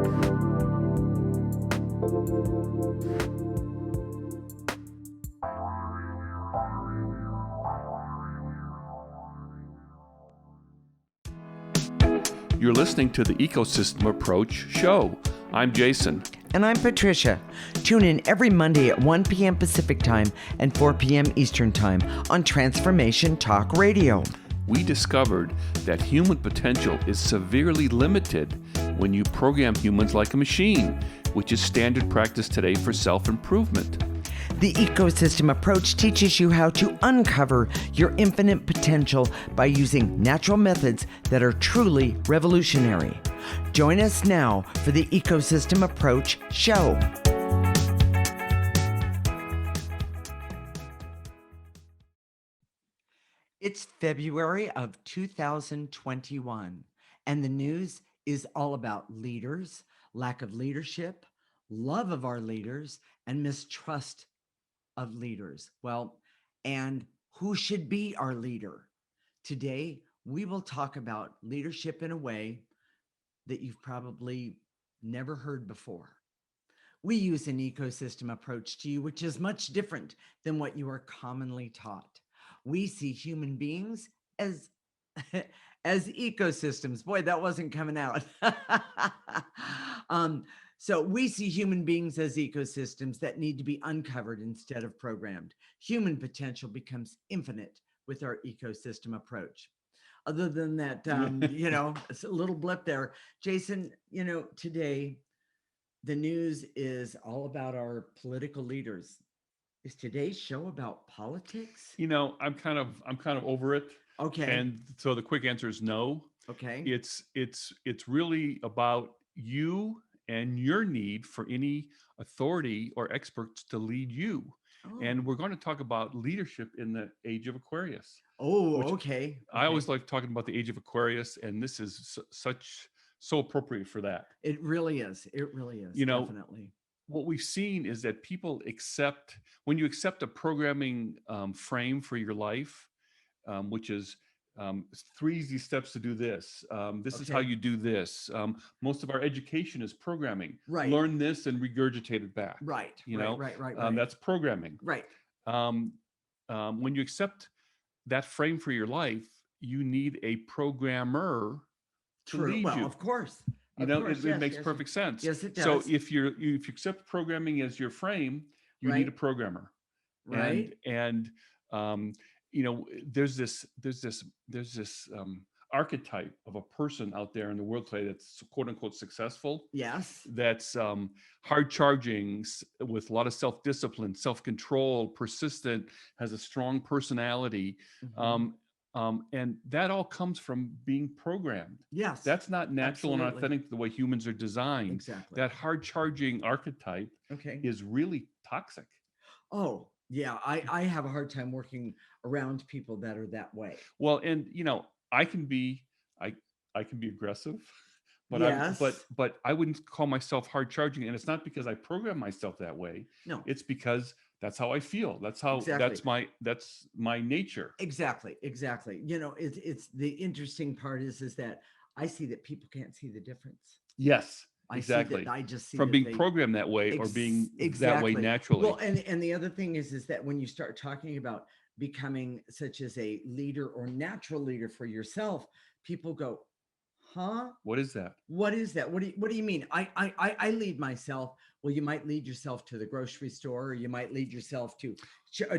You're listening to the Ecosystem Approach show. I'm Jason. And I'm Patricia. Tune in every Monday at 1 p.m. Pacific Time and 4 p.m. Eastern Time on Transformation Talk Radio. We discovered that human potential is severely limited when you program humans like a machine, which is standard practice today for self-improvement. The ecosystem approach teaches you how to uncover your infinite potential by using natural methods that are truly revolutionary. Join us now for the Ecosystem Approach show. It's February of 2021, and the news is all about leaders, lack of leadership, love of our leaders, and mistrust of leaders. Well, and who should be our leader? Today, we will talk about leadership in a way that you've probably never heard before. We use an ecosystem approach to you, which is much different than what you are commonly taught. We see human beings as as ecosystems. Boy, that wasn't coming out. So we see human beings as ecosystems that need to be uncovered instead of programmed. Human potential becomes infinite with our ecosystem approach. Other than that, it's a little blip there. Jason, today the news is all about our political leaders. Is today's show about politics? I'm kind of over it. Okay. And so the quick answer is no. Okay. It's really about you and your need for any authority or experts to lead you. Oh. And we're going to talk about leadership in the age of Aquarius. Oh, okay. I always like talking about the age of Aquarius, and this is so appropriate for that. It really is. It really is. Definitely. What we've seen is that people when you accept a programming frame for your life, which is 3 easy steps to do this. This is how you do this. Most of our education is programming. Right. Learn this and regurgitate it back. Right. Right. That's programming. Right. When you accept that frame for your life, you need a programmer to lead you. Of course. It makes perfect sense. Yes, it does. So if you accept programming as your frame, you need a programmer. Right. And there's this archetype of a person out there in the world today that's quote unquote successful. Yes. That's hard charging, with a lot of self-discipline, self-control, persistent, has a strong personality. Mm-hmm. And that all comes from being programmed. Yes. That's not natural and authentic the way humans are designed. Exactly. That hard charging archetype is really toxic. Oh, yeah. I have a hard time working around people that are that way. Well, and I can be aggressive, but yes. but I wouldn't call myself hard charging, and it's not because I program myself that way. No. It's because that's how I feel. That's how that's my nature. Exactly. It's the interesting part is that I see that people can't see the difference. Yes. Exactly. I just see from being programmed that way or being that way naturally. Well, and the other thing is that when you start talking about becoming such as a leader or natural leader for yourself, people go, huh? What is that? What is that? What do you mean? I lead myself. Well, you might lead yourself to the grocery store, or you might lead yourself to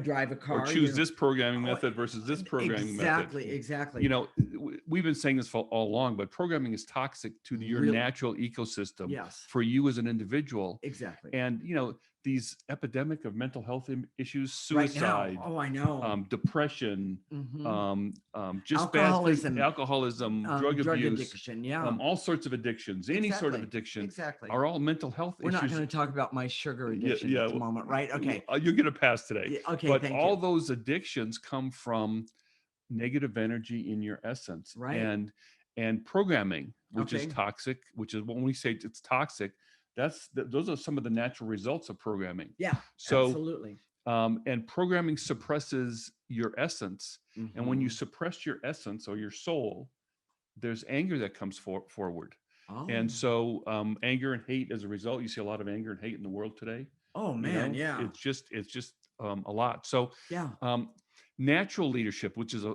drive a car. Or choose this programming method versus this programming method. Exactly. We've been saying this for all along, but programming is toxic to your natural ecosystem. Yes. For you as an individual. Exactly. And these epidemic of mental health issues, suicide. Right now. Oh, I know. Depression. Mm-hmm. Just alcoholism, drug abuse, addiction. Yeah. All sorts of addictions, any sort of addiction. Are all mental health issues. We're not going to talk about my sugar addiction at the moment, right? Okay. You'll get a pass today. Yeah, okay. But all those addictions come from negative energy in your essence. Right. And programming, which is toxic, which is when we say it's toxic, those are some of the natural results of programming. Yeah. So absolutely. And programming suppresses your essence. Mm-hmm. And when you suppress your essence or your soul, there's anger that comes forward. Oh, And so anger and hate as a result, you see a lot of anger and hate in the world today. oh You man, know, yeah, it's just a lot. So yeah, um, natural leadership, which is a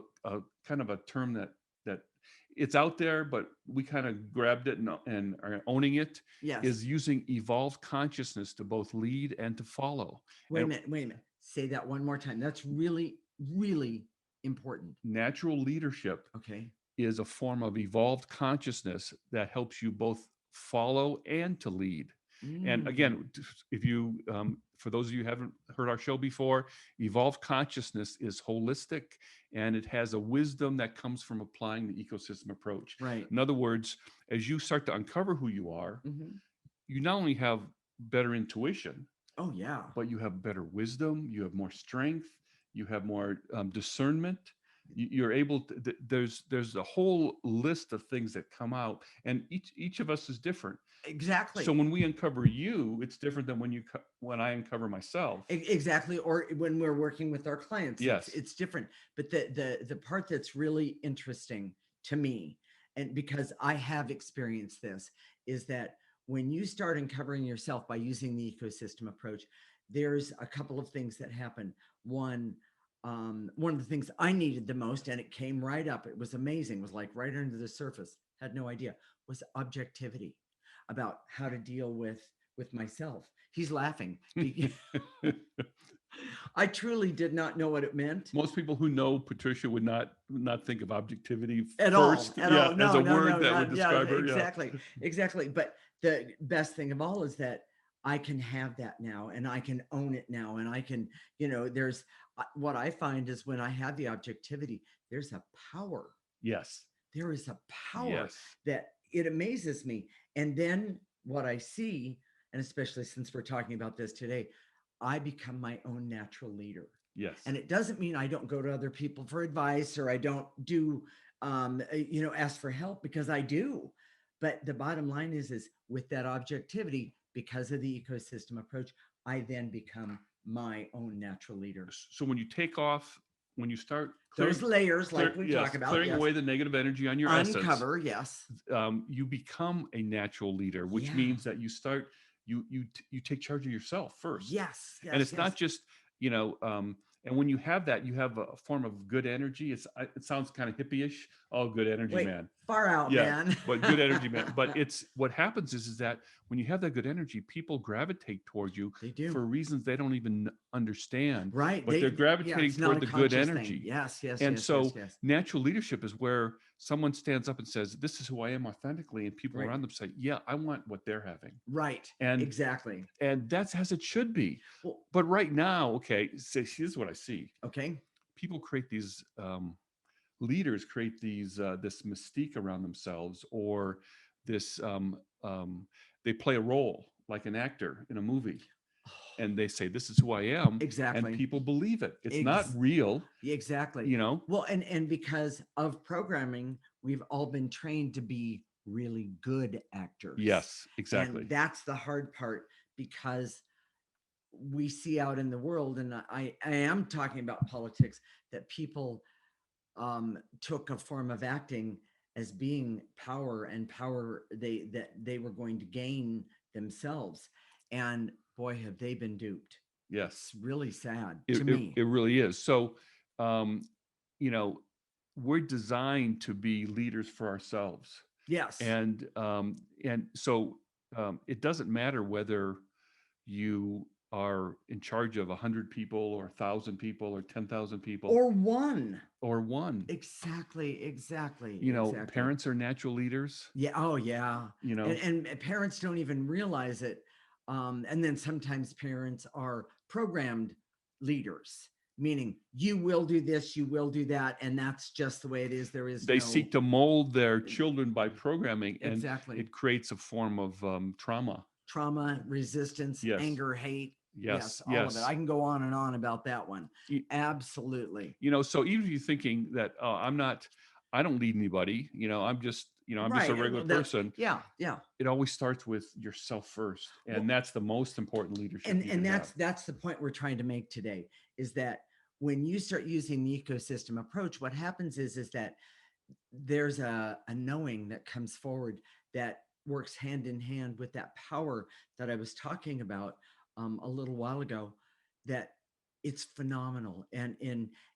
kind of a term that it's out there, but we kind of grabbed it and are owning it, yes. is using evolved consciousness to both lead and to follow. Wait a And minute, wait a minute. Say that one more time. That's really, really important. natural leadership Okay. is a form of evolved consciousness that helps you both follow and to lead. And Mm, again, if you, for those of you who haven't heard our show before, evolved consciousness is holistic and it has a wisdom that comes from applying the ecosystem approach. right. In other words, as you start to uncover who you are, Hmm. you not only have better intuition, Oh yeah. but you have better wisdom, you have more strength, you have more discernment. You're able to, there's a whole list of things that come out, and each of us is different. So Exactly. when we uncover you, it's different than when I uncover myself. Exactly. Or when we're working with our clients, Yes. it's different. But the part that's really interesting to me, and because I have experienced this, is that when you start uncovering yourself by using the ecosystem approach, there's a couple of things that happen. One, one of the things I needed the most, and it came right up. It was amazing. Was like right under the surface. Had no idea. Was objectivity about how to deal with myself. He's laughing. I truly did not know what it meant Most people who know Patricia would not think of objectivity at all. first, At yeah, all. as No, a no, word no, that would not yeah, describe her. Yeah. exactly. Exactly. But the best thing of all is that I can have that now and I can own it now. And I can, there's what I find is when I have the objectivity, there's a power. Yes. There is a power Yes. that it amazes me. And then what I see, and especially since we're talking about this today, I become my own natural leader. Yes. And it doesn't mean I don't go to other people for advice or I don't do, ask for help, because I do. But the bottom line is with that objectivity, because of the ecosystem approach, I then become my own natural leader. So when you take off, when you start Those layers, like we talk yes, about, clearing yes. away the negative energy on your essence, Uncover, yes. you become a natural leader, which Yeah. means that you take charge of yourself first. Yes, And yes, it's not yes. just, you know, and when you have that, you have a form of good energy. It sounds kind of hippie-ish. Oh, good energy, Wait, man. far out, Yeah, man. but good energy, man. But it's what happens is that when you have that good energy, people gravitate towards you They do. for reasons they don't even understand, Right. but they're Yeah, gravitating it's not toward a the good conscious thing. energy. Yes, yes, And yes, yes, so yes. natural leadership is where someone stands up and says, "This is who I am authentically," and people Right. around them say, "Yeah, I want what they're having." Right. And Exactly. and that's as it should be. Well, But right now, okay, so here's what I see. okay. People create these leaders create these this mystique around themselves, or this they play a role like an actor in a movie, and they say, "This is who I am," and Exactly. people believe it. It's not Ex- real, exactly. you know. Well, and because of programming, we've all been trained to be really good actors. Yes, And exactly. that's the hard part, because we see out in the world, and I am talking about politics, that people took a form of acting as being power, and power they were going to gain themselves. And boy, have they been duped. Yes, It's really sad it to it, me. it really is. So, um, you know, we're designed to be leaders for ourselves, Yes. and so it doesn't matter whether you are in charge of 100 people or 1,000 people or 10,000 people Or one. or one. Exactly, exactly, You know, exactly. parents are natural leaders. Yeah. Oh, yeah. You And know, parents don't even realize it. And then sometimes parents are programmed leaders, meaning you will do this, you will do that, and that's just the way it is. There is they no seek to mold their children by programming, and exactly it creates a form of trauma. trauma, resistance, Yes, anger, hate. Yes, yes, all of it. yes. I can go on and on about that one. Absolutely. You know, so even if you're thinking that, oh, I don't lead anybody, I'm just a Right. regular Well, that's person. yeah, yeah. It always starts with yourself first, and Well, that's the most important leadership you and can have. that's the point we're trying to make today, is that when you start using the ecosystem approach, what happens is that there's a knowing that comes forward, that works hand in hand with that power that I was talking about a little while ago, that it's phenomenal. And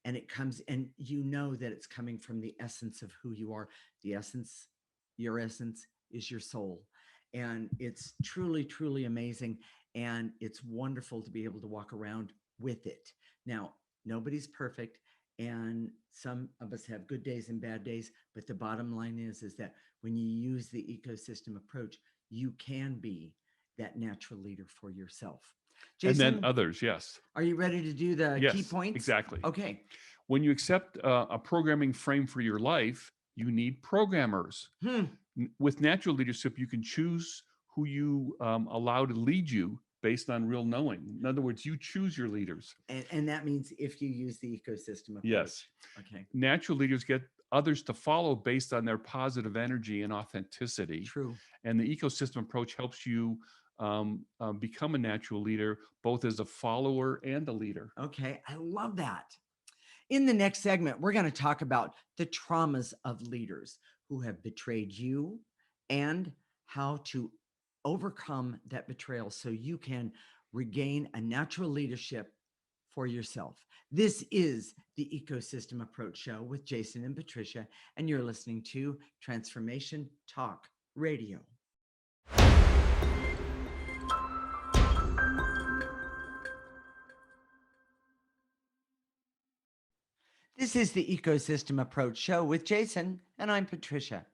it comes, and you know that it's coming from the essence of who you are. The essence, your essence is your soul. And it's truly, truly amazing. And it's wonderful to be able to walk around with it. Now, nobody's perfect, and some of us have good days and bad days, but the bottom line is that when you use the ecosystem approach, you can be that natural leader for yourself. And then Jason, others, yes. are you ready to do the key Yes, points? exactly. Okay. When you accept a programming frame for your life, you need programmers. With natural leadership, you can choose who you allow to lead you based on real knowing. In other words, you choose your leaders. And that means if you use the ecosystem approach. Yes. Okay. Natural leaders get others to follow based on their positive energy and authenticity. True. And the ecosystem approach helps you become a natural leader, both as a follower and a leader. Okay. I love that. In the next segment, we're going to talk about the traumas of leaders who have betrayed you and how to overcome that betrayal so you can regain a natural leadership for yourself. This is the Ecosystem Approach Show with Jason and Patricia, and you're listening to Transformation Talk Radio. This is the Ecosystem Approach Show with Jason, and I'm Patricia.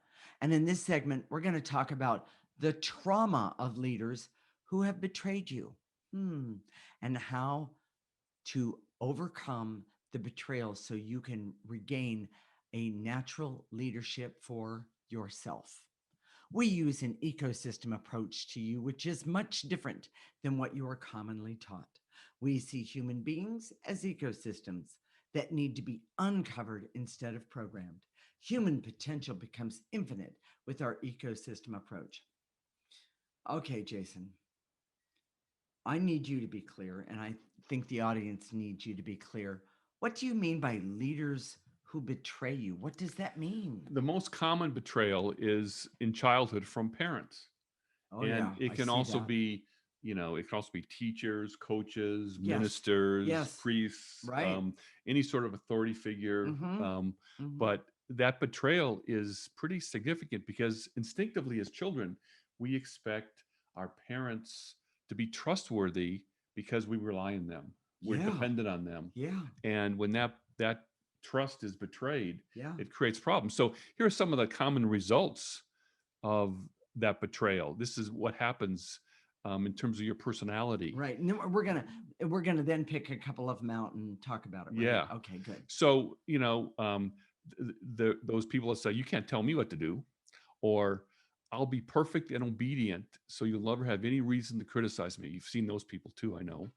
And in this segment, we're going to talk about the trauma of leaders who have betrayed you, and how to overcome the betrayal so you can regain a natural leadership for yourself. We use an ecosystem approach to you, which is much different than what you are commonly taught. We see human beings as ecosystems that need to be uncovered instead of programmed. Human potential becomes infinite with our ecosystem approach. Okay, Jason, I need you to be clear, and I think the audience needs you to be clear. What do you mean by leaders who betray you? What does that mean? The most common betrayal is in childhood from parents. Oh, And yeah, it I can see also that. be, it can also be teachers, coaches, Yes. ministers, Yes. priests, Right. any sort of authority figure. Mm-hmm. Mm-hmm. But that betrayal is pretty significant because instinctively as children, we expect our parents to be trustworthy because we rely on them. We're Yeah. dependent on them. Yeah. And when that trust is betrayed, Yeah. it creates problems. So here are some of the common results of that betrayal. This is what happens in terms of your personality. Right. And then we're gonna then pick a couple of them out and talk about it. Right? Yeah. Okay. Good. So those people that say you can't tell me what to do, or I'll be perfect and obedient, so you'll never have any reason to criticize me. You've seen those people too, I know.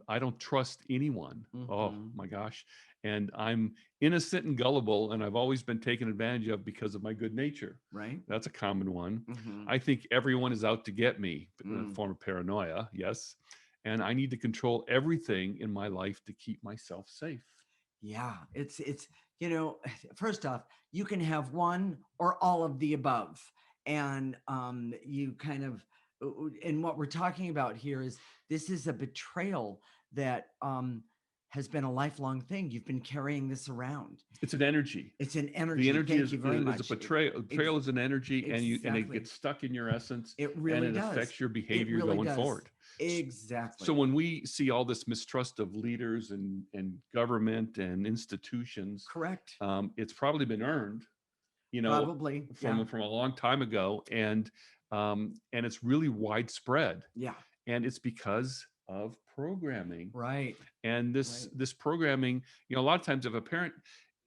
I don't trust anyone. Oh Mm-hmm. my gosh. And I'm innocent and gullible, and I've always been taken advantage of because of my good nature. Right. That's a common one. Mm-hmm. I think everyone is out to get me, a Mm. form of paranoia, yes. And I need to control everything in my life to keep myself safe. Yeah. It's first off, you can have one or all of the above, and you kind of and what we're talking about here is this is a betrayal that has been a lifelong thing. You've been carrying this around. It's an energy. It's an The energy. energy Thank you very is a much. betrayal. Betrayal is an energy, and it Exactly. gets stuck in your essence, It and really it does. affects your It behavior really going does. forward. Exactly. So when we see all this mistrust of leaders and government and institutions, Correct. It's probably been earned, Probably. Yeah. from a long time ago, and it's really widespread, Yeah. and it's because of programming. Right. And this programming, a lot of times if a parent,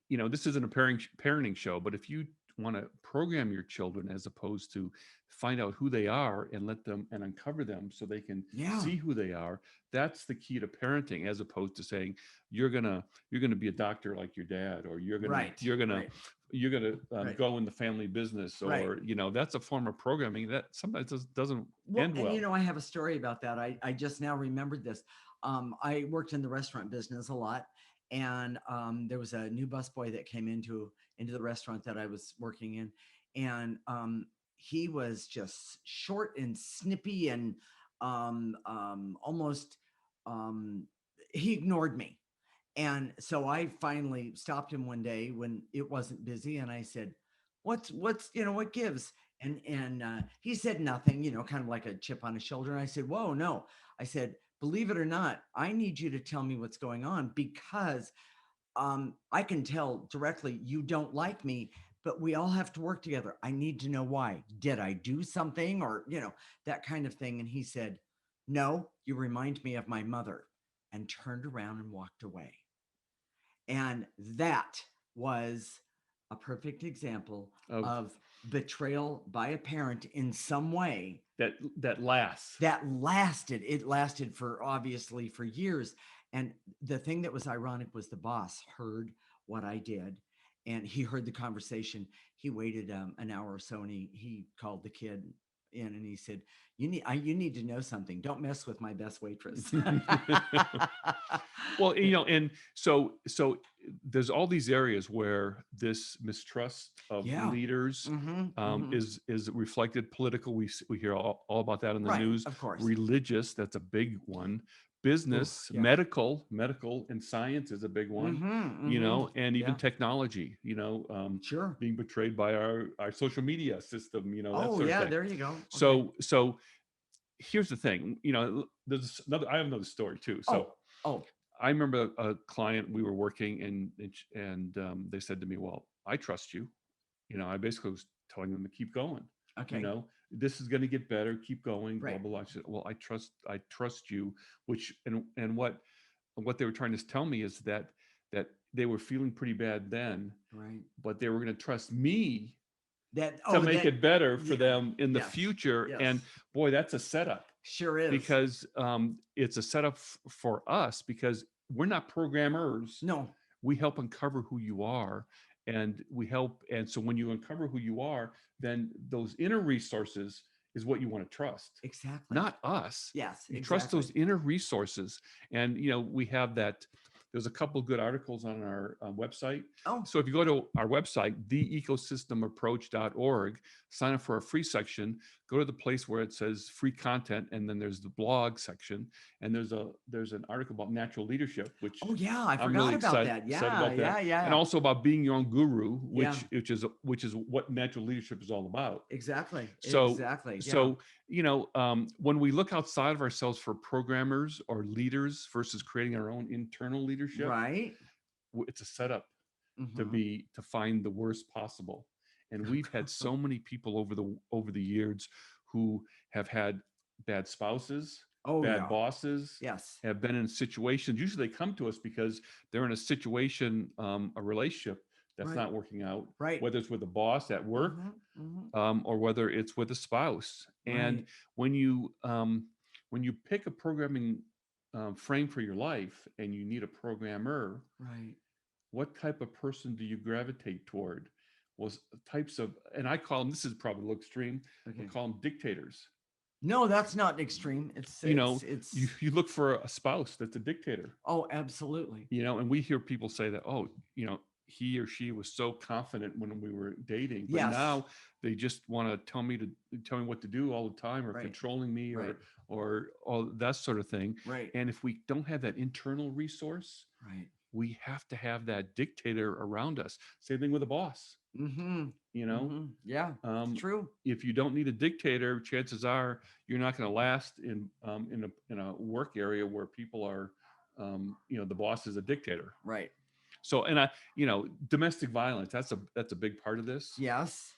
this isn't a parenting show, but if you want to program your children as opposed to find out who they are and let them and uncover them so they can Yeah. see who they are, that's the key to parenting, as opposed to saying you're gonna be a doctor like your dad, or you're gonna Right. you're gonna Right. you're gonna Right. go in the family business, or Right. that's a form of programming that sometimes doesn't Well, end and well. I have a story about that. I just now remembered this. I worked in the restaurant business a lot, and there was a new busboy that came into the restaurant that I was working in, and he was just short and snippy and almost um, he ignored me. And so I finally stopped him one day when it wasn't busy, and I said, "What's what gives?" And he said nothing, kind of like a chip on his shoulder. And I said, "Whoa, no!" I said, "Believe it or not, I need you to tell me what's going on because I can tell directly you don't like me, but we all have to work together. I need to know why. Did I do something or, that kind of thing?" And he said, "No, you remind me of my mother," and turned around and walked away. And that was a perfect example of of betrayal by a parent in some way that lasts. that lasted. It lasted for obviously for years. And the thing that was ironic was the boss heard what I did and he heard the conversation. He waited an hour or so and he called the kid in and he said, you need to know something. Don't mess with my best waitress." Well, and so there's all these areas where this mistrust of Yeah. leaders Mm-hmm. is reflected. Political, we hear all about that in the Right, news. of course. Religious, that's a big one. Oof, Business, yeah. medical and science is a big one. Mm-hmm, mm-hmm. And even Yeah, technology. sure. Being betrayed by our social media system. That Oh sort of yeah, thing. there you go. Okay. So here's the thing. There's another. I have another story too. So Oh, oh, I remember a client, we were working and they said to me, "Well, I trust you." I basically was telling them to keep going. You okay. know, this is going to get better. Keep going. Blah Right, blah blah. I said, "Well, I trust you." Which and what they were trying to tell me is that they were feeling pretty bad then, right. but they were going to trust me That to oh make that it better for yeah. them in the Yes. future. Yes. And boy, that's a setup Sure is. because it's a setup for us because we're not programmers. No, We help uncover who you are, and we help. And so when you uncover who you are, then those inner resources is what you want to trust, exactly. not us. Yes, You trust exactly. those inner resources. And we have that. There's a couple of good articles on our website. Oh, So if you go to our website, theecosystemapproach.org, sign up for a free section, go to the place where it says free content, and then there's the blog section, and there's an article about natural leadership, which oh yeah, I I'm forgot really about excited that. excited Yeah, about that, yeah, and yeah. also about being your own guru, Yeah, which is what natural leadership is all about. exactly. So Exactly. Yeah. so when we look outside of ourselves for programmers or leaders versus creating our own internal leadership, Right. it's a setup Mm-hmm. to find the worst possible. And we've had so many people over the years who have had bad spouses, Oh bad yeah. bosses, Yes. have been in situations. Usually they come to us because they're in a situation, a relationship that's Right. not working out, Right. whether it's with a boss at work, Mm-hmm. Mm-hmm. or whether it's with a spouse. And Right. when you pick a programming frame for your life and you need a programmer, Right. what type of person do you gravitate toward? Was types of, and I call them, this is probably a little extreme, we Okay. call them dictators. No, that's not extreme. It's You it's know, you, it's you look for a spouse that's a dictator, oh, absolutely. and we hear people say that, oh, he or she was so confident when we were dating, but Yes. now they just want to tell me what to do all the time, or Right. controlling me, Right. or all that sort of thing. Right. And if we don't have that internal resource, Right. we have to have that dictator around us. Same thing with a boss. Mm-hmm. You know, Mm-hmm. Yeah, it's um, true. if you don't need a dictator, chances are you're not going to last in a work area where people are, the boss is a dictator. Right. So, domestic violence, that's a big part of this. Yes.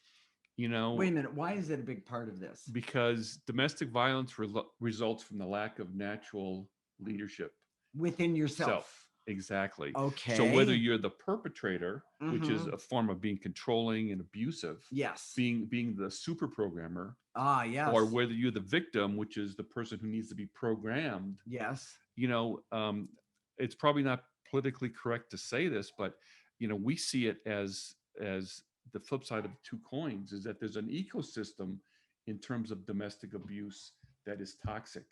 You Wait know, a minute. Why is it a big part of this? because domestic violence results from the lack of natural leadership. Within yourself. Self, exactly. So whether Okay. you're the perpetrator, which is Mm-hmm. a form of being controlling and abusive, Yes. being the super programmer, Ah, or yes. whether you're the victim, which is the person who needs to be programmed, Yes. you know, um, it's probably not politically correct to say this, but we see it as the flip side of two coins, is that there's an ecosystem in terms of domestic abuse that is toxic.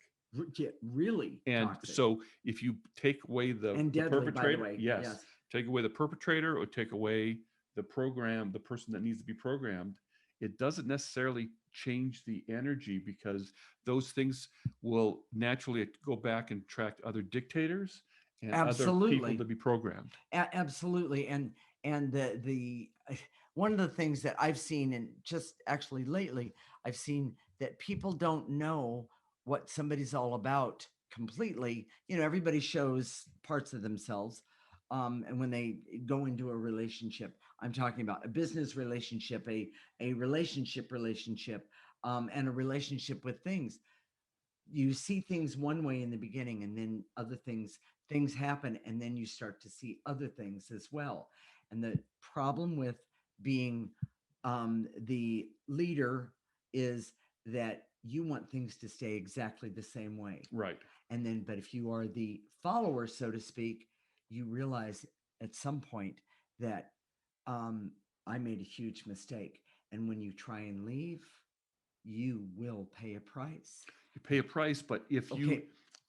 Yeah, really And toxic so if you take away and the deadly, by the perpetrator, way. yes, Yes. take away the perpetrator or take away the person that needs to be programmed, it doesn't necessarily change the energy, because those things will naturally go back and attract other dictators and other people to Absolutely. be programmed. Absolutely. And the one of the things that I've seen, and just actually lately, I've seen that people don't know what somebody's all about completely. You know, everybody shows parts of themselves. And when they go into a relationship, I'm talking about a business relationship, a relationship, and a relationship with things. You see things one way in the beginning, and then other things happen, and then you start to see other things as well. And the problem with being the leader is that you want things to stay exactly the same way. Right. And then, but if you are the follower, so to speak, you realize at some point that um, I made a huge mistake. And when you try and leave, you will pay a price. You pay a price, but if you, Okay,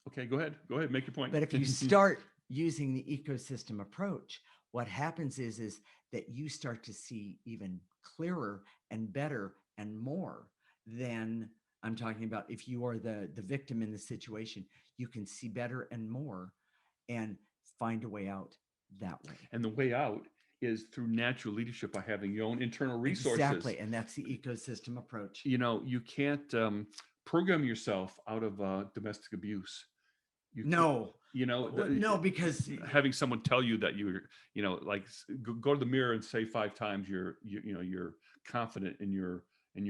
okay, go ahead, make your point. but if you start using the ecosystem approach, what happens is that you start to see even clearer and better and more than, I'm talking about, if you are the victim in the situation, you can see better and more and find a way out that way. And the way out is through natural leadership, by having your own internal resources. Exactly. And that's the ecosystem approach. You know, you can't program yourself out of domestic abuse. You can't, No, you know, no, because having someone tell you that you're, you know, like go to the mirror and say 5 times you know, you're confident and you're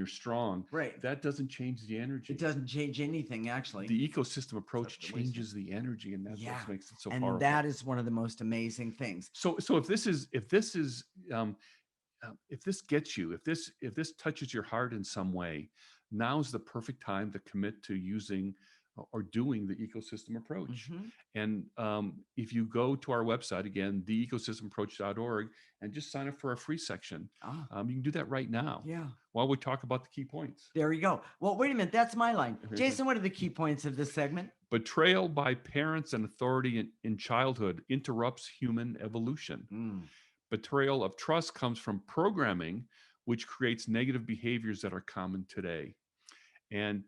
strong. right, That doesn't change the energy. it doesn't change anything actually. The ecosystem approach Except the wasting. changes the energy, and that's Yeah, what makes it so and powerful. that is one of the most amazing things. So um, if this gets you, if this touches your heart in some way, now's the perfect time to commit to using or doing the ecosystem approach. Mhm. And if you go to our website again, theecosystemapproach.org, and just sign up for our free section, Ah, you can do that right now yeah. while we talk about the key points. There we go. Well, wait a minute. That's my line. Jason, what are the key points of this segment? Betrayal by parents and authority in childhood interrupts human evolution. Mm. Betrayal of trust comes from programming, which creates negative behaviors that are common today. And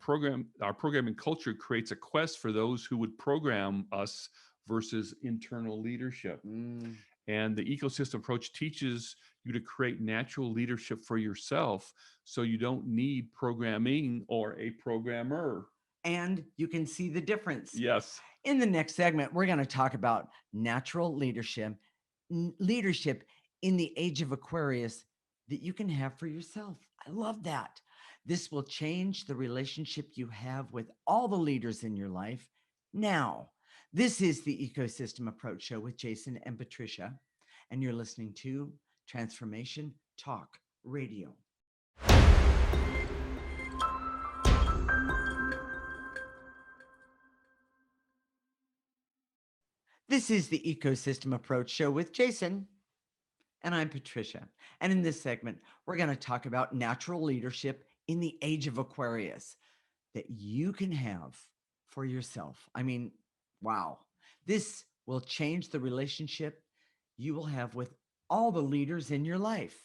our programming culture creates a quest for those who would program us versus internal leadership. Mm. And the ecosystem approach teaches you to create natural leadership for yourself, so you don't need programming or a programmer. And you can see the difference. Yes. In the next segment, we're going to talk about natural leadership, leadership in the age of Aquarius that you can have for yourself. I love that. This will change the relationship you have with all the leaders in your life. Now, this is the Ecosystem Approach Show with Jason and Patricia, and you're listening to Transformation Talk Radio. This is the Ecosystem Approach Show with Jason, and I'm Patricia. And in this segment, we're going to talk about natural leadership in the age of Aquarius that you can have for yourself. I mean, wow. This will change the relationship you will have with all the leaders in your life.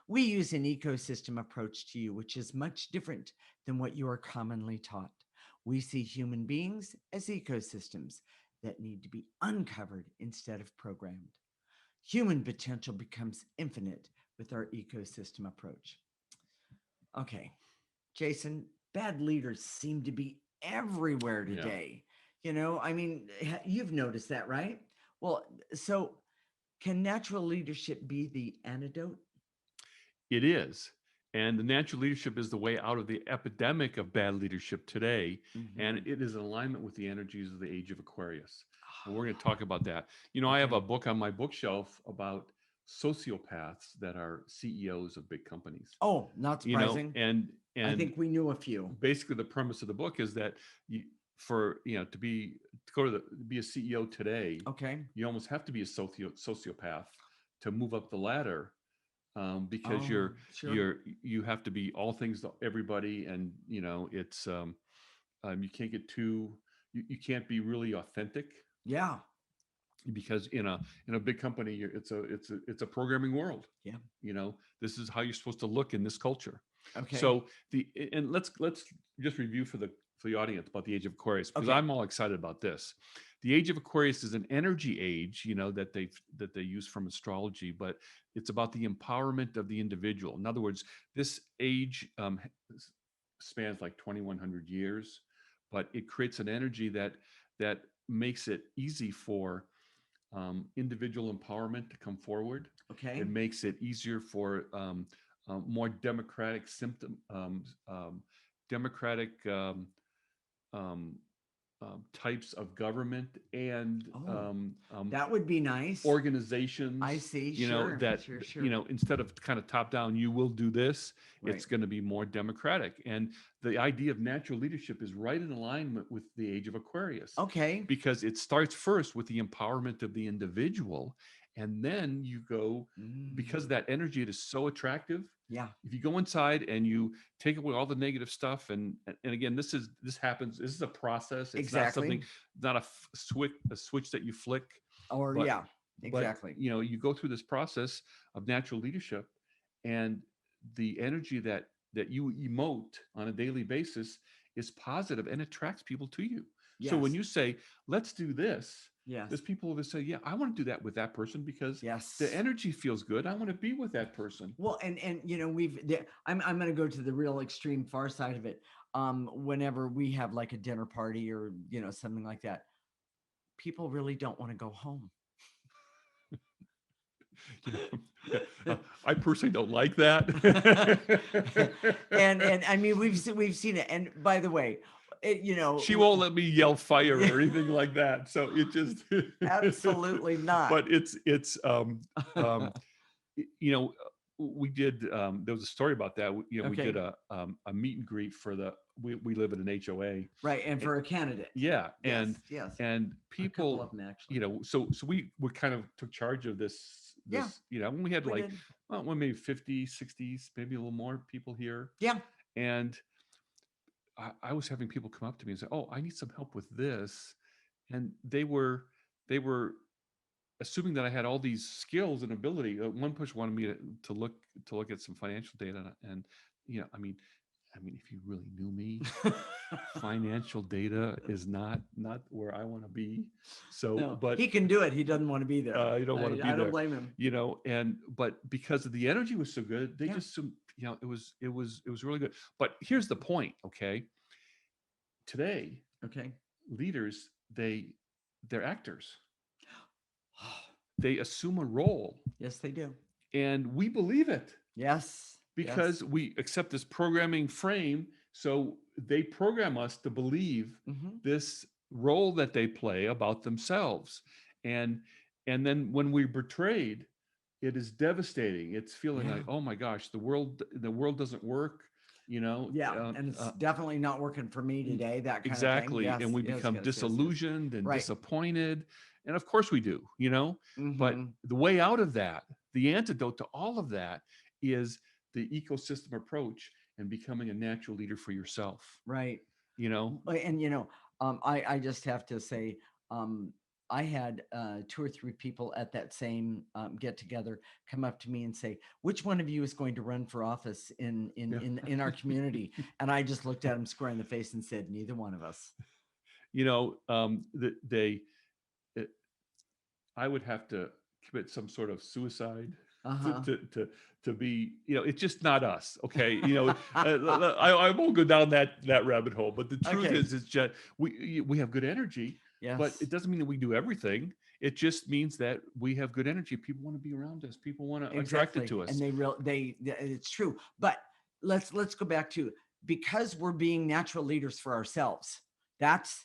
We use an ecosystem approach to you, which is much different than what you are commonly taught. We see human beings as ecosystems that need to be uncovered instead of programmed. Human potential becomes infinite with our ecosystem approach. Okay, Jason, bad leaders seem to be everywhere today. Yeah. You know, I mean, you've noticed that, right? Well, so can natural leadership be the antidote? It is. And the natural leadership is the way out of the epidemic of bad leadership today. Mm-hmm. And it is in alignment with the energies of the age of Aquarius. And we're going to talk about that. You know, okay. I have a book on my bookshelf about sociopaths that are CEOs of big companies. Oh, not surprising. You know, and I think we knew a few. Basically, the premise of the book is that to be a CEO today, okay, you almost have to be a sociopath to move up the ladder. Because you have to be all things to everybody, and you know it's you can't get too you can't be really authentic. Yeah. because in a big company, it's a programming world. Yeah. This is how you're supposed to look in this culture. Okay. So and let's just review for the audience about the age of Aquarius, because Okay. I'm all excited about this. The age of Aquarius is an energy age, that they use from astrology, but it's about the empowerment of the individual. In other words, this age spans like 2,100 years, but it creates an energy that makes it easy for individual empowerment to come forward. Okay. It makes it easier for more democratic um, types of government and Oh, that would be nice. I organizations, see. Sure. that, Sure. Sure. instead of kind of top down, you will do this, Right. it's going to be more democratic. And the idea of natural leadership is right in alignment with the age of Aquarius, Okay. because it starts first with the empowerment of the individual. And then you go, Mm, because that energy, it is so attractive. yeah. If you go inside and you take away all the negative stuff, and again, this happens, this is a process. It's not something, Exactly. not a switch that you flick, Or but yeah. Exactly. you go through this process of natural leadership, and the energy that you emote on a daily basis is positive and attracts people to you. So when Yes. you say, let's do this, there's Yes. people who say, yeah, I want to do that with that person because the Yes. energy feels good. I want to be with that person. Well, and I'm going to go to the real extreme far side of it. Whenever we have like a dinner party or something like that, people really don't want to go home. you I personally don't like that. and I mean we've seen it. And by the way, She won't let me yell fire or anything like that. So it just absolutely not. but um you know we did there was a story about that. We did Okay. a meet and greet for we live at an HOA. Right. And for a candidate. Yeah, Yes. Yes. and A couple people, of them actually. so we kind of took charge of Yeah, when we had we like, did. well, maybe 50, 60, maybe a little more people here. Yeah. And I was having people come up to me and say, oh, I need some help with this. And they were assuming that I had all these skills and ability. One person wanted me to look at some financial data, and if you really knew me, financial data is not where I want to be. So, No, but he can do it. He doesn't want to be there. you don't want to be I don't there, blame him. but because of the energy was so good, they Yeah. just it was really good. But here's the point, okay? Today, Okay. leaders, they're actors. They assume a role, Yes, they do. and we believe it Yes. because we accept this programming frame. So they program us to believe Hmm. this role that they play about themselves. And and then when we're betrayed, it is devastating. It's feeling Yeah. like, oh my gosh, the world doesn't work, you know Yeah. uh, And it's uh, definitely not working for me today. That kind of thing. exactly. And Yes. we Yes. become Yes. Yes. Yes. disillusioned and Right. disappointed, and of course we do. But Hmm. the way out of that, the antidote to all of that, is the ecosystem approach and becoming a natural leader for yourself Right. you know And I just have to say, um, I had two or three people at that same get together come up to me and say, "Which one of you is going to run for office Yeah. in our community?" And I just looked at them square in the face and said, "Neither one of us." They uh, I would have to commit some sort of suicide to Uh to to, to be, it's just not us. Okay. huh. I won't go down that rabbit hole, but the truth Okay. is just we have good energy, but it Yes. doesn't mean that we do everything. It just means that we have good energy. People want to be around us. People want to attract it Exactly. to And us. it's true. But let's go back to, because we're being natural leaders for ourselves. That's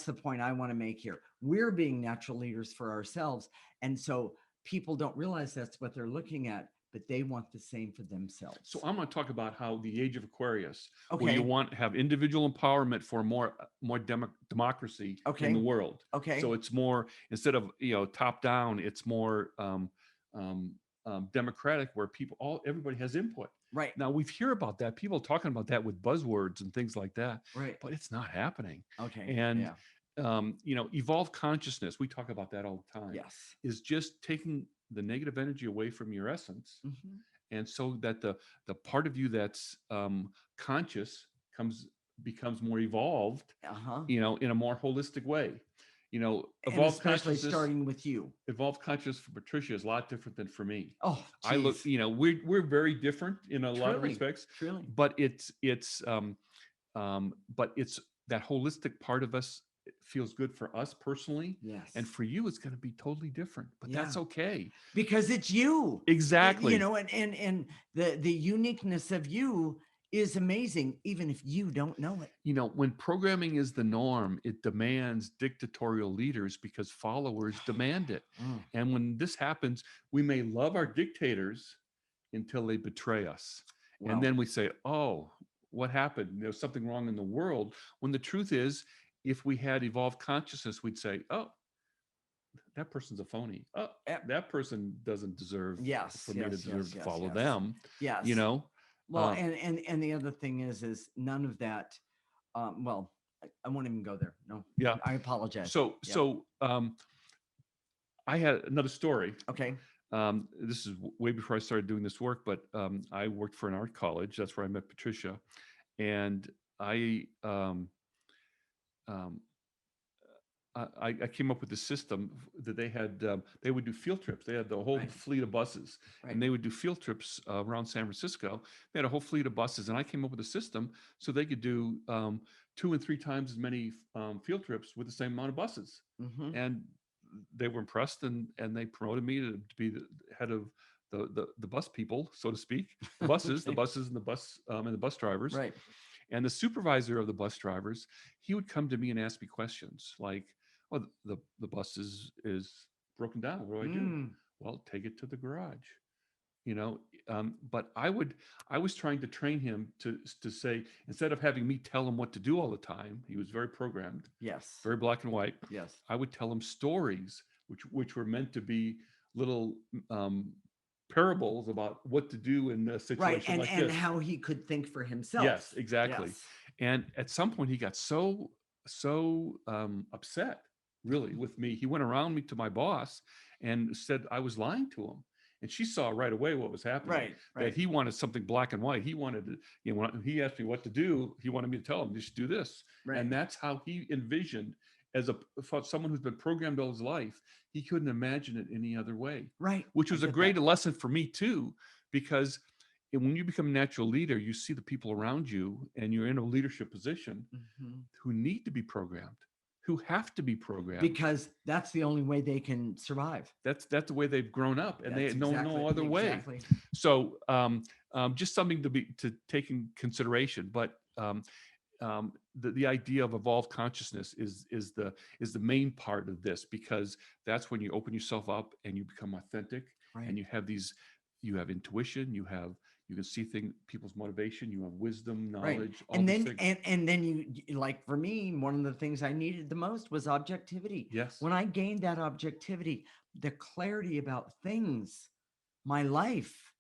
the point I want to make here. We're being natural leaders for ourselves. And so people don't realize that's what they're looking at, but they want the same for So themselves. I'm going to talk about how the age of Aquarius, where you Okay. want to have individual empowerment for more democracy in the Okay. world. So Okay. it's more, instead of top down, it's more um, democratic, where everybody has input. Right. Now we've heard about that, people talking about that with buzzwords and things like that, Right. but it's not happening. Okay. And Yeah. evolved consciousness, we talk about that all the time, Yes. is just taking the negative energy away from your essence, Hmm. and so that the part of you that's conscious comes becomes more evolved, Uh-huh. in a more holistic way. And especially starting with you. Evolved consciousness for Patricia is a lot different than for me. Oh, I look, geez. we're very different in a lot of Truly, respects, truly. but it's that holistic part of us feels good for us personally, and Yes. for you it's going to be totally different, but Yeah. that's okay. Because it's you. Exactly. And the uniqueness of you is amazing, even if you don't know it. When programming is the norm, it demands dictatorial leaders because followers demand it. Mm, And when this happens, we may love our dictators until they betray us. And well, then we say, oh, what happened? There's something wrong in the world. When the truth is, if we had evolved consciousness, we'd say, oh, that person's a phony. Oh, eh, that person doesn't deserve yes, for me to yes, deserve yes, to yes, follow yes, them. You yes. know, Well, uh, and the other thing is none of that. Well, I won't even go there. No, yeah. I apologize. So, Yep. so I had another story. Okay. This is way before I started doing this work, but I worked for an art college. That's where I met Patricia, and I um, I came up with a system that they had. They would do field trips. They had the whole Right. fleet of buses, Right. and they would do field trips around San Francisco. They had a whole fleet of buses, and I came up with a system so they could do 2 and 3 times as many field trips with the same amount of buses. Mm-hmm. And they were impressed, and they promoted me to be the head of the bus people, so to speak, the buses, the Okay. buses, and the bus drivers. Right. And the supervisor of the bus drivers, he would come to me and ask me questions like, "Well, the bus is broken down. What do I do?" Mm. "Well, take it to the garage." You know, but I was trying to train him to say, instead of having me tell him what to do all the time, he was very programmed, Yes. very black and white. Yes. I would tell him stories which were meant to be little um, parables about what to do in a Right. situation like And this. how he could think for Yes, himself. exactly. Yes. And at some point, he got so upset, really, with me. He went around me to my boss and said I was lying to him. And she saw right away what was happening. Right. That Right. he wanted something black and white. He wanted to, when he asked me what to do, he wanted me to tell him, just do this. Right. And that's how he envisioned, as for someone who's been programmed all his life, he couldn't imagine it any other way. Right. Which I was a get great that. lesson for me too, because when you become a natural leader, you see the people around you and you're in a leadership position Hmm. who need to be programmed, who have to be programmed. Because that's the only way they can survive. That's the way they've grown up, and they That's know no exactly other way. exactly. So just something to take in consideration. But the idea of evolved consciousness is the main part of this, because that's when you open yourself up and you become authentic, Right. and you have intuition, you can see people's motivation, you have wisdom, Right. knowledge, all And these then things. and then like for me, one of the things I needed the most was objectivity. Yes. When I gained that objectivity, the clarity about things, my life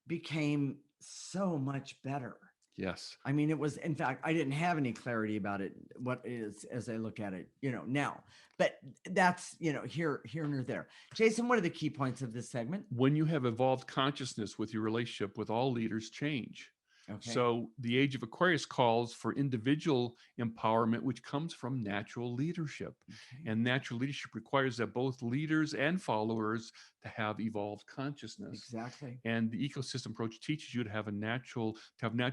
became so much better. Yes. I mean, it was, in fact, I didn't have any clarity about it, what is, as I look at it, now, but that's, here and there. Jason, what are the key points of this segment? When you have evolved consciousness with your relationship with all leaders change. Okay. So the age of Aquarius calls for individual empowerment, which comes from natural leadership. Okay. And natural leadership requires that both leaders and followers to have evolved consciousness. Exactly. And the ecosystem approach teaches you to have natural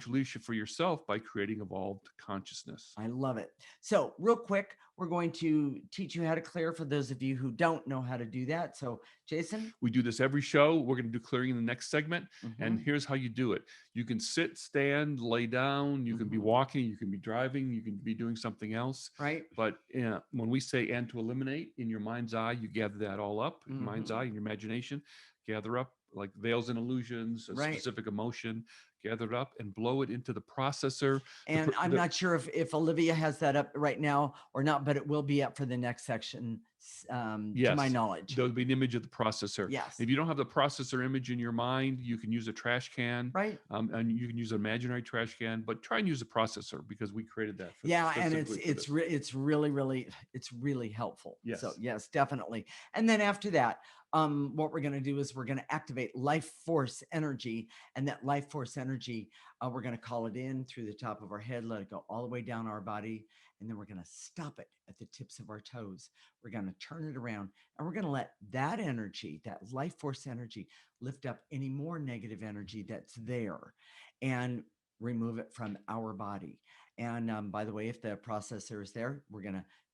leadership for yourself by creating evolved consciousness. I love it. So, real quick, we're going to teach you how to clear for those of you who don't know how to do that. So, Jason. We do this every show. We're going to do clearing in the next segment. And Mhm. here's how you do it. You can sit, stand, lay down. You can be Mhm. walking. You can be driving. You can be doing something else. Right. But when we say and to eliminate, in your mind's eye, you gather that all up. In mind's Mhm. eye, in your imagination, gather up like veils and illusions, a Right. specific emotion, gather it up and blow it into the processor. And I'm not sure if Olivia has that up right now or not, but it will be up for the next section, to my Yes, knowledge. there'll be an image of the processor. Yes. If you don't have the processor image in your mind, you can use a trash can, Right. and you can use an imaginary trash can, but try and use a processor because we created that Yeah, and specifically for this. it's really helpful. Yes. So yes, definitely. And then after that, what we're going to do is we're going to activate life force energy, and that life force energy, we're going to call it in through the top of our head, let it go all the way down our body, and then we're going to stop it at the tips of our toes. We're going to turn it around, and we're going to let that energy, that life force energy, lift up any more negative energy that's there, and remove it from our body. And by the way, if the processor is there,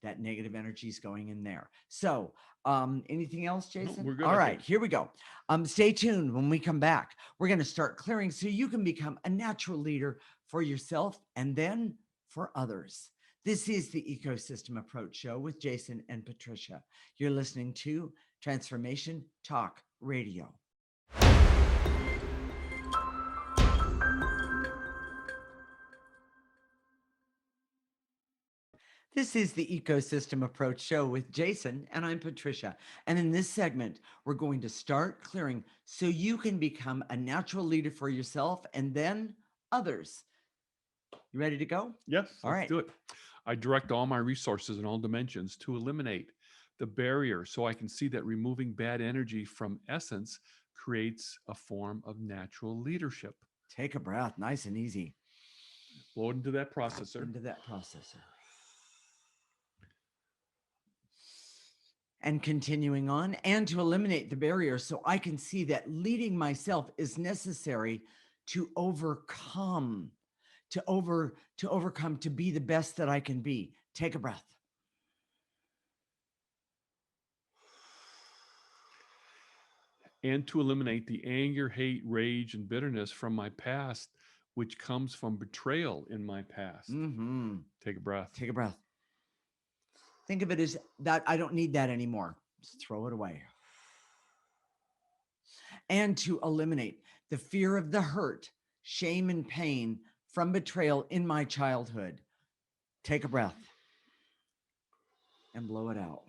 that negative energy is going in there. So anything else, Jason? No, we're good. All right, here we go. Stay tuned. When we come back, we're going to start clearing so you can become a natural leader for yourself and then for others. This is the Ecosystem Approach Show with Jason and Patricia. You're listening to Transformation Talk Radio. This is the Ecosystem Approach Show with Jason, and I'm Patricia. And in this segment, we're going to start clearing so you can become a natural leader for yourself and then others. You ready to go? Yes, All let's right. do it. I direct all my resources in all dimensions to eliminate the barrier so I can see that removing bad energy from essence creates a form of natural leadership. Take a breath, nice and easy. Blow it into that processor. Into that processor. And continuing on, and to eliminate the barrier so I can see that leading myself is necessary to overcome, to be the best that I can be. Take a breath. And to eliminate the anger, hate, rage, and bitterness from my past, which comes from betrayal in my past. Mm-hmm. Take a breath. Take a breath. Think of it as that I don't need that anymore. Just throw it away. And to eliminate the fear of the hurt, shame, and pain from betrayal in my childhood. Take a breath and blow it out.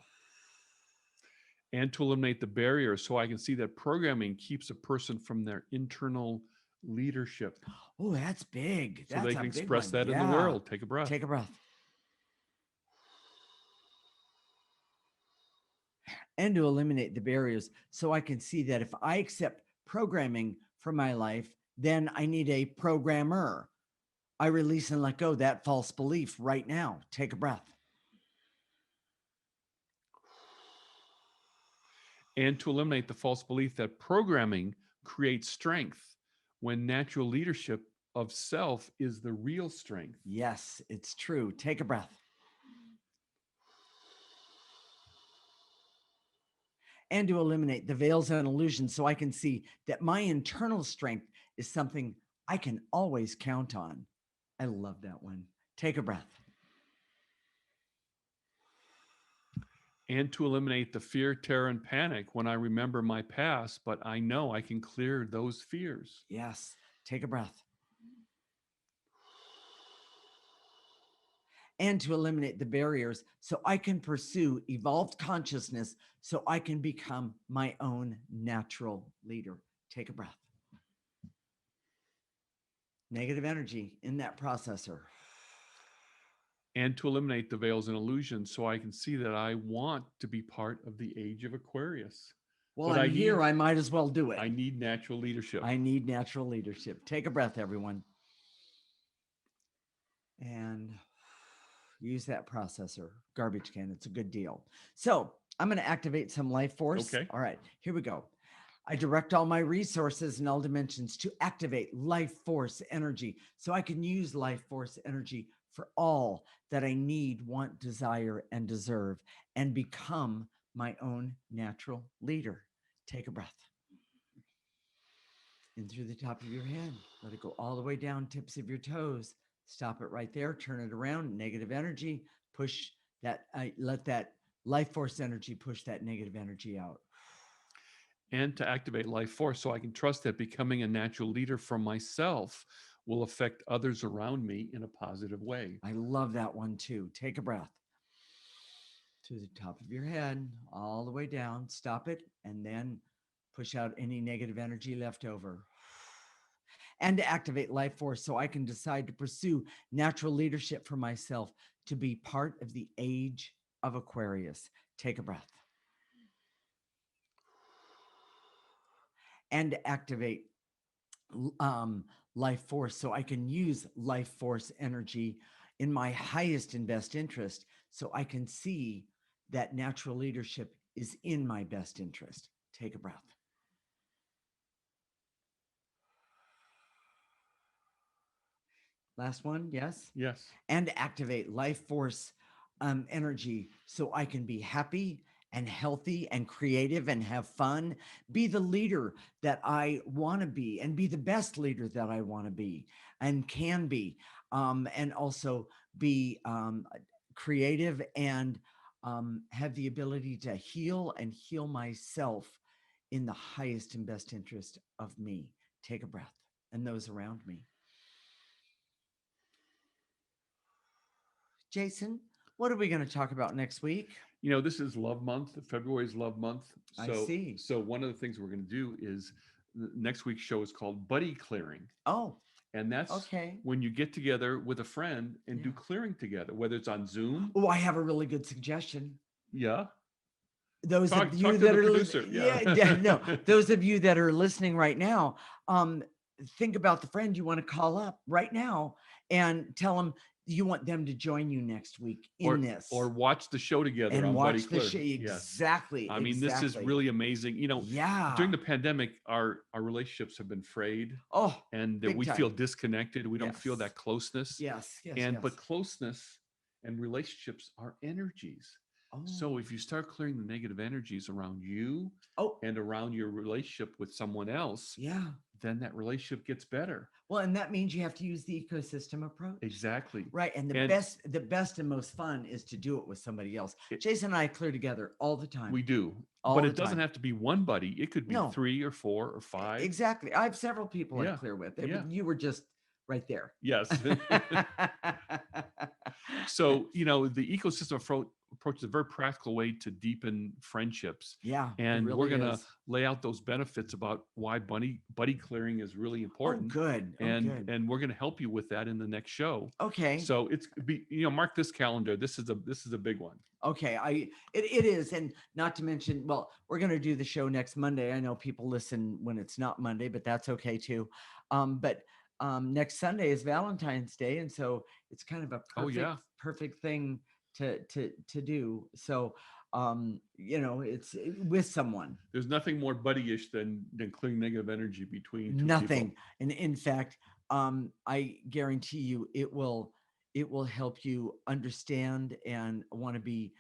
And to eliminate the barrier so I can see that programming keeps a person from their internal leadership. Oh, that's big. So they can express that in the world. Take a breath. Take a breath. And to eliminate the barriers so I can see that if I accept programming for my life, then I need a programmer. I release and let go that false belief right now. Take a breath. And to eliminate the false belief that programming creates strength when natural leadership of self is the real strength. Yes, it's true. Take a breath. And to eliminate the veils and illusions so I can see that my internal strength is something I can always count on. I love that one. Take a breath. And to eliminate the fear, terror, and panic when I remember my past, but I know I can clear those fears. Yes, take a breath. And to eliminate the barriers so I can pursue evolved consciousness so I can become my own natural leader. Take a breath. Negative energy in that processor. And to eliminate the veils and illusions so I can see that I want to be part of the age of Aquarius. Well, I'm here. I might as well do it. I need natural leadership. I need natural leadership. Take a breath, everyone. And use that processor, garbage can. It's a good deal. So I'm going to activate some life force. Okay. All right, here we go. I direct all my resources in all dimensions to activate life force energy so I can use life force energy for all that I need, want, desire, and deserve, and become my own natural leader. Take a breath. In through the top of your head. Let it go all the way down, tips of your toes. Stop it right there. Turn it around. Negative energy. Push that. Let that life force energy push that negative energy out. and to activate life force so I can trust that becoming a natural leader for myself will affect others around me in a positive way. I love that one too. Take a breath to the top of your head, all the way down, stop it, and then push out any negative energy left over. And to activate life force so I can decide to pursue natural leadership for myself to be part of the age of Aquarius. Take a breath. And to activate um, life force so I can use life force energy in my highest and best interest so I can see that natural leadership is in my best interest. Take a breath. Last one, yes. Yes. And activate life force energy so I can be happy and healthy and creative and have fun, be the leader that I want to be, and be the best leader that I want to be and can be, and also be creative and have the ability to heal and heal myself in the highest and best interest of me. Take a breath and those around me. Jason, what are we going to talk about next week? This is Love Month. February is Love Month. I see. So one of the things we're going to do is next week's show is called Buddy Clearing. Oh, And that's okay. when you get together with a friend and do Yeah. clearing together, whether it's on Zoom. Oh, I have a really good suggestion. Yeah. Those of you Talk to that the are producer. yeah, yeah, no, those of you that are listening right now, think about the friend you want to call up right now and tell them you want them to join you next week in this or watch the show together and on Buddy watch the Clear. show. Yes. Exactly. I mean, this is Exactly. really amazing. Yeah. During the pandemic, our relationships have been frayed Oh, and big we time. feel disconnected. We don't feel Yes. that closeness. Yes. Yes. And Yes. but closeness and relationships are energies. So Oh. if you start clearing the negative energies around you Oh. and around your relationship with someone else, Yeah. then that relationship gets better. Well, and that means you have to use the ecosystem approach. Exactly. Right. And the best and most fun is to do it with somebody else. Jason and I clear together all the time. We do. All but the it doesn't time. have to be one buddy. It could be No. 3 or 4 or 5. Exactly. I have several people I Yeah. clear with. Yeah. You were just right there. Yes. So, the ecosystem approach is a very practical way to deepen friendships. Yeah. And it really we're going to is. lay out those benefits about why buddy clearing is really Oh, important. good. Oh, And good. and we're going to help you with that in the next show. Okay. So mark this calendar. This is a big one. Okay. It is. And not to mention, well, we're going to do the show next Monday. I know people listen when it's not Monday, but that's okay too. But next Sunday is Valentine's Day. And so it's kind of a perfect thing to do. So it's with someone. There's nothing more buddy-ish than clearing negative energy between two Nothing. people. And in fact, I guarantee you it will help you understand and want to be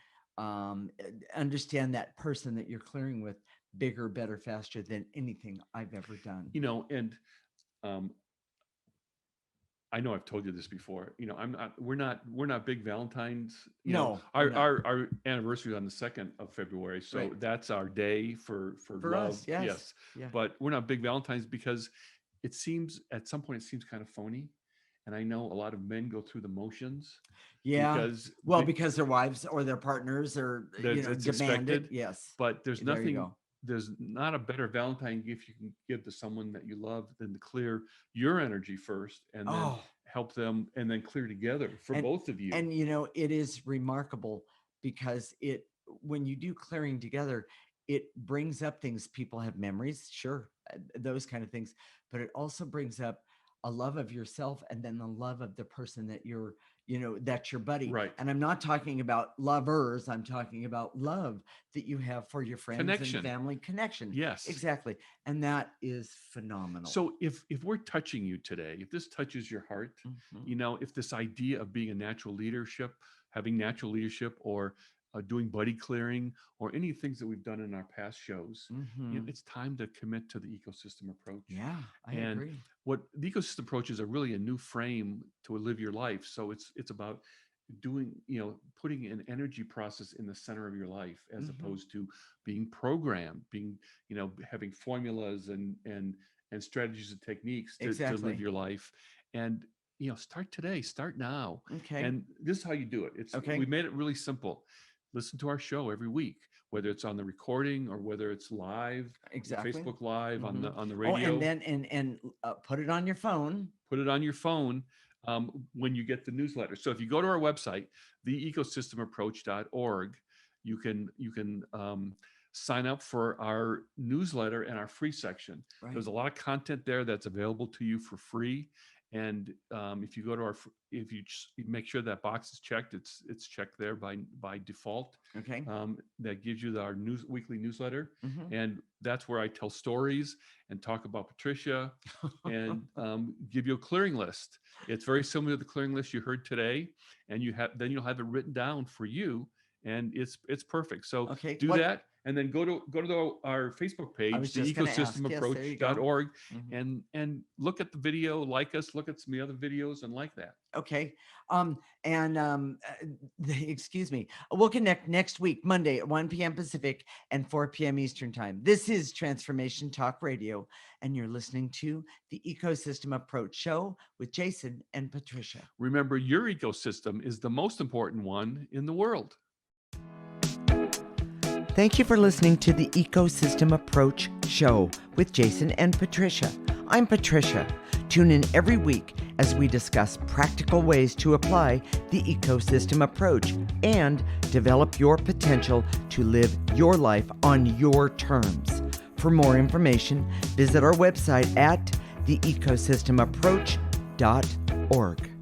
understand that person that you're clearing with bigger, better, faster than anything I've ever done. And I know I've told you this before. We're not big Valentines. Our anniversary is on the 2nd of February, so that's our day for love. Us, yes. Yeah. But we're not big Valentines because it seems at some point it seems kind of phony, and I know a lot of men go through the motions. Yeah. Because their wives or their partners are demanded. Expected. Yes. But there's nothing. There's not a better Valentine gift you can give to someone that you love than to clear your energy first and then help them and then clear together for both of you. And it is remarkable because when you do clearing together, it brings up things. People have memories, sure, those kind of things, but it also brings up a love of yourself and then the love of the person that you're that's your buddy. Right. And I'm not talking about lovers. I'm talking about love that you have for your friends and family connection. Yes, exactly. And that is phenomenal. So if we're touching you today, if this touches your heart, if this idea of being having natural leadership or doing buddy clearing or any things that we've done in our past shows, it's time to commit to the ecosystem approach. Yeah, I agree. What the ecosystem approach is really a new frame to live your life. So it's about doing, putting an energy process in the center of your life, as Mhm. opposed to being programmed, having formulas and strategies and techniques to live Exactly. your life. And, start today, start now. Okay. And this is how you do it. We Okay. made it really simple. Listen to our show every week, whether it's on the recording or whether it's live, Exactly. Facebook Live, on Mhm. the Oh, and radio. then put it on your phone. Put it on your phone when you get the newsletter. So if you go to our website, theecosystemapproach.org, you can sign up for our newsletter and our free section. Right. There's a lot of content there that's available to you for free. And if you go to if you make sure that box is checked, it's checked there by default. Okay. That gives you our weekly newsletter, Mhm. and that's where I tell stories and talk about Patricia and give you a clearing list. It's very similar to the clearing list you heard today, and you'll have it written down for you, and it's perfect. So Okay. do that, and then go to our Facebook I page, was just going to ask. Yes, there you go. theecosystemapproach.org, Mhm. and look at the video, like us, look at some of the other videos, and like that. Okay. Excuse me. We'll connect next week, Monday at 1 p.m. Pacific and 4 p.m. Eastern Time. This is Transformation Talk Radio, and you're listening to the Ecosystem Approach Show with Jason and Patricia. Remember, your ecosystem is the most important one in the world. Thank you for listening to the Ecosystem Approach Show with Jason and Patricia. I'm Patricia. Tune in every week as we discuss practical ways to apply the ecosystem approach and develop your potential to live your life on your terms. For more information, visit our website at theecosystemapproach.org.